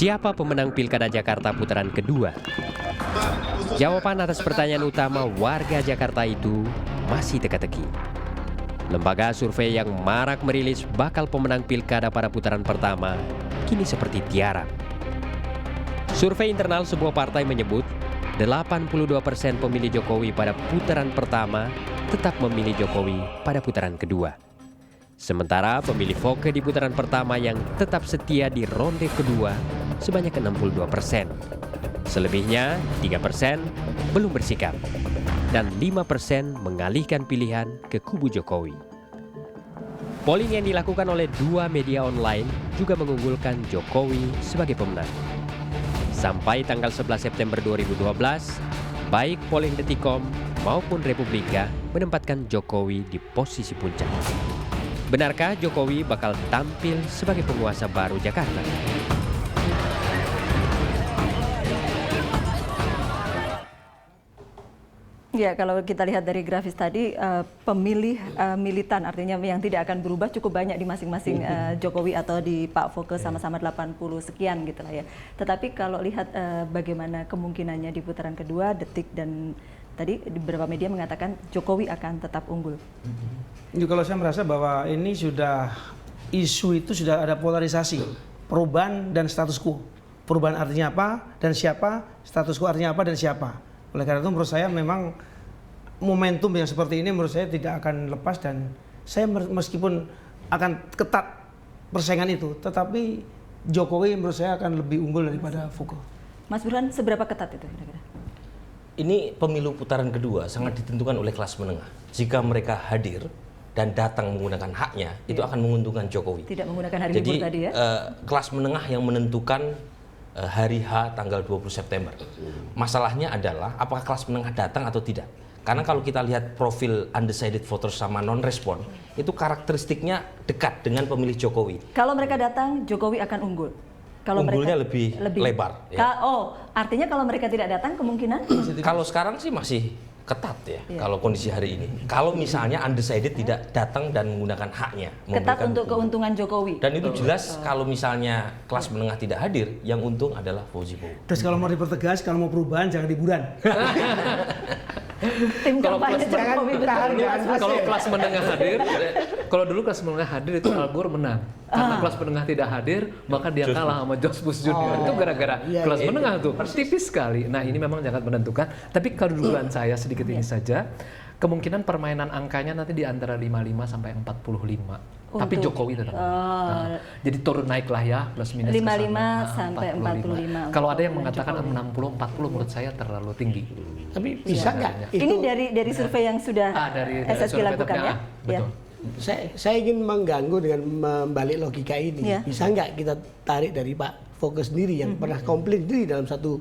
Siapa pemenang Pilkada Jakarta putaran kedua? Jawaban atas pertanyaan utama warga Jakarta itu masih teka-teki. Lembaga survei yang marak merilis bakal pemenang Pilkada pada putaran pertama kini seperti tiarap. Survei internal sebuah partai menyebut 82% pemilih Jokowi pada putaran pertama tetap memilih Jokowi pada putaran kedua. Sementara pemilih Voke di putaran pertama yang tetap setia di ronde kedua sebanyak 62%. Selebihnya 3% belum bersikap dan 5% mengalihkan pilihan ke kubu Jokowi. Polling yang dilakukan oleh dua media online juga mengunggulkan Jokowi sebagai pemenang. Sampai tanggal 11 September 2012, baik polling Detikcom maupun Republika menempatkan Jokowi di posisi puncak. Benarkah Jokowi bakal tampil sebagai penguasa baru Jakarta? Ya, kalau kita lihat dari grafis tadi, pemilih militan artinya yang tidak akan berubah cukup banyak di masing-masing Jokowi atau di Pak Voke sama-sama 80 sekian gitu lah ya. Tetapi kalau lihat bagaimana kemungkinannya di putaran kedua, Detik dan tadi beberapa media mengatakan Jokowi akan tetap unggul. Jadi kalau saya merasa bahwa ini sudah isu itu sudah ada polarisasi, perubahan dan status quo. Perubahan artinya apa dan siapa, status quo artinya apa dan siapa. Oleh karena itu menurut saya memang momentum yang seperti ini menurut saya tidak akan lepas dan saya meskipun akan ketat persaingan itu, tetapi Jokowi menurut saya akan lebih unggul daripada Voke. Mas Burhan, seberapa ketat itu kira-kira? Ini pemilu putaran kedua sangat ditentukan oleh kelas menengah. Jika mereka hadir dan datang menggunakan haknya, itu akan menguntungkan Jokowi. Tidak menggunakan hari libur tadi ya? Kelas menengah yang menentukan hari H tanggal 20 September. Masalahnya adalah apakah kelas menengah datang atau tidak. Karena kalau kita lihat profil undecided voters sama non-respon, itu karakteristiknya dekat dengan pemilih Jokowi. Kalau mereka datang, Jokowi akan unggul. Kalau Unggulnya mereka lebih lebar. Ya. Oh, artinya kalau mereka tidak datang kemungkinan? Kalau sekarang sih masih ketat ya, kalau kondisi hari ini. Kalau misalnya undecided tidak datang dan menggunakan haknya. Ketat untuk keuntungan Jokowi. Dan itu jelas kalau misalnya kelas menengah tidak hadir, yang untung adalah Fauzi Bowo. Terus kalau mau dipertegas, kalau mau perubahan jangan liburan. Tim kampanye Jokowi kalau kelas menengah hadir, kalau dulu kelas menengah hadir itu Al Gore menang. Karena kelas menengah tidak hadir, maka dia kalah sama George Bush Jr. Itu gara-gara kelas menengah tuh, tipis sekali. Nah ini memang sangat menentukan. Tapi kalau dugaan saya sedikit ini saja, kemungkinan permainan angkanya nanti di antara 55 sampai 45. Tapi Jokowi tetap. Jadi turun naik lah ya, plus minus 55 sampai 45. Kalau ada yang mengatakan 60-40 menurut saya terlalu tinggi. Tapi bisa nggak? Ini dari survei yang sudah SSP lakukan ya? Betul. Saya ingin mengganggu dengan membalik logika ini. Bisa nggak kita tarik dari Pak Voke sendiri yang pernah komplain sendiri dalam satu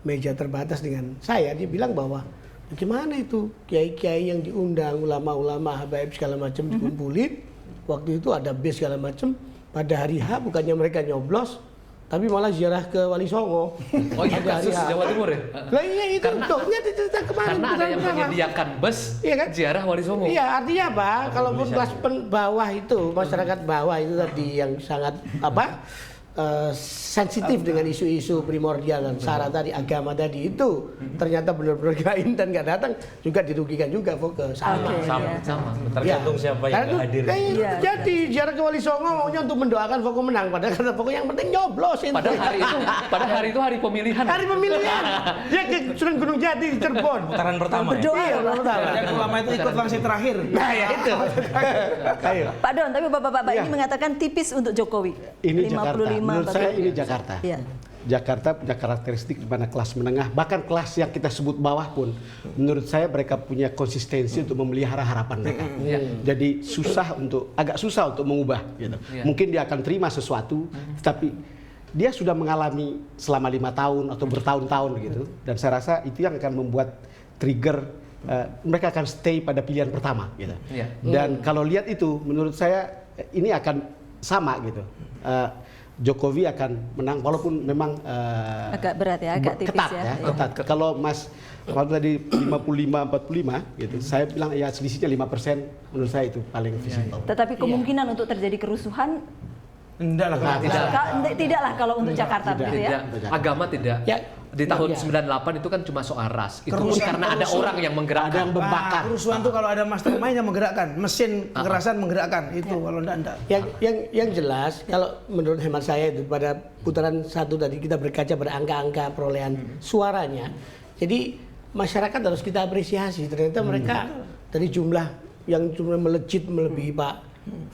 meja terbatas dengan saya. Dia bilang bahwa bagaimana itu kiai-kiai yang diundang, ulama-ulama, habaib segala macam dikumpulin. Waktu itu ada bis segala macam. Pada hari H bukannya mereka nyoblos, tapi malah ziarah ke Wali Songo. Oh iya, kasus Jawa Timur ya? Lah iya itu doknya dicerita kemarin. Karena ada yang menyediakan bus ziarah Wali Songo. Iya, artinya apa? Kalaupun kelas bawah itu, masyarakat bawah itu tadi yang sangat sensitif dengan isu-isu primordial dan syarat tadi, agama tadi itu ternyata benar-benar gain dan nggak datang, juga dirugikan juga Voke. Sama. Tergantung siapa yang nggak hadir. Jadi ziarah ke Wali Songo maunya untuk mendoakan Voke menang, padahal kata Voke yang penting nyoblos. Padahal hari itu hari pemilihan. Hari pemilihan. Dia ke Sunan Gunung Jati di Cirebon. Putaran pertama. Berdoa ya. Yang ulama itu ikut langsung terakhir. Nah ya itu. Ayo. Pak Don, tapi bapak-bapak ini mengatakan tipis untuk Jokowi. Ini Jakarta. Menurut saya ini Jakarta. Iya. Jakarta punya karakteristik di mana kelas menengah, bahkan kelas yang kita sebut bawah pun, menurut saya mereka punya konsistensi untuk memelihara harapan mereka. Jadi agak susah untuk mengubah. Gitu. Mungkin dia akan terima sesuatu, tapi dia sudah mengalami selama 5 tahun atau bertahun-tahun gitu. Dan saya rasa itu yang akan membuat trigger mereka akan stay pada pilihan pertama. Gitu. Dan kalau lihat itu, menurut saya ini akan sama gitu. Jokowi akan menang walaupun memang agak berat ya, agak tipis ketat ya. Ketat. Kalau Mas waktu tadi 55-45 gitu, saya bilang ya selisihnya 5% menurut saya itu paling visible. Tetapi kemungkinan untuk terjadi kerusuhan Enggak lah. Tidaklah kalau untuk Jakarta begitu ya. Tidak, agama tidak. Ya, Di tahun ya. 98 itu kan cuma soal ras. Itu pun Kerusuhan- karena ada kerusuhan. orang yang menggerakkan. Ada yang membakar. Kerusuhan tuh kalau ada mastermind yang menggerakkan, mesin kekerasan menggerakkan itu kalau enggak. Yang jelas kalau menurut hemat saya itu pada putaran 1 tadi kita berkaca pada angka-angka perolehan suaranya. Jadi masyarakat harus kita apresiasi. Ternyata mereka dari jumlah yang cuma melejit melebihi Pak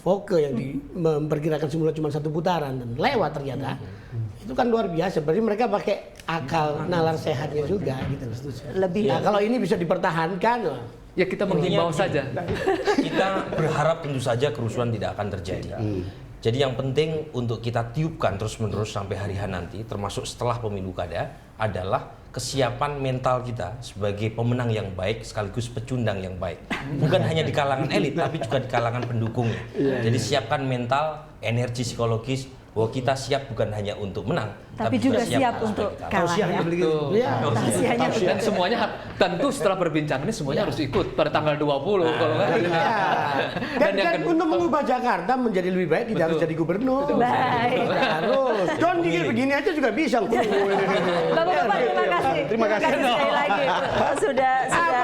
Foke yang memperkirakan semula cuma 1 putaran dan lewat ternyata. Itu kan luar biasa. Berarti mereka pakai akal nalar sehatnya juga gitu. Lebih. Nah, kalau ini bisa dipertahankan, wah, Ya kita menghimbau saja. Kita berharap tentu saja kerusuhan tidak akan terjadi. Jadi yang penting untuk kita tiupkan terus-menerus sampai hari H nanti, termasuk setelah pemilu kada, adalah kesiapan mental kita sebagai pemenang yang baik sekaligus pecundang yang baik. Bukan hanya di kalangan elit, tapi juga di kalangan pendukungnya. Jadi siapkan mental, energi psikologis, bahwa kita siap bukan hanya untuk menang, Tapi juga siap untuk kalah ya. Tausiahnya Dan semuanya tentu setelah perbincangan ini semuanya harus ikut pada tanggal 20 kalau kan. Dan untuk mengubah Jakarta menjadi lebih baik tidak harus jadi gubernur. Baik. Harus. John Digil begini aja juga bisa. Bapak-bapak terima kasih sekali lagi sudah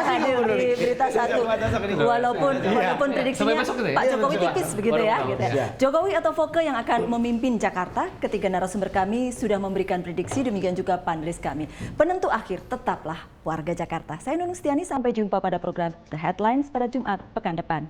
hadir di Berita 1. Walaupun prediksinya Sampai besok gitu ya? Pak Jokowi tipis begitu ya. Baru Gitu ya. Jokowi atau Foke yang akan memimpin Jakarta? Ketiga narasumber kami sudah memberikan prediksi, demikian juga panelis kami. Penentu akhir tetaplah warga Jakarta. Saya Nunung Setiani, sampai jumpa pada program The Headlines pada Jumat pekan depan.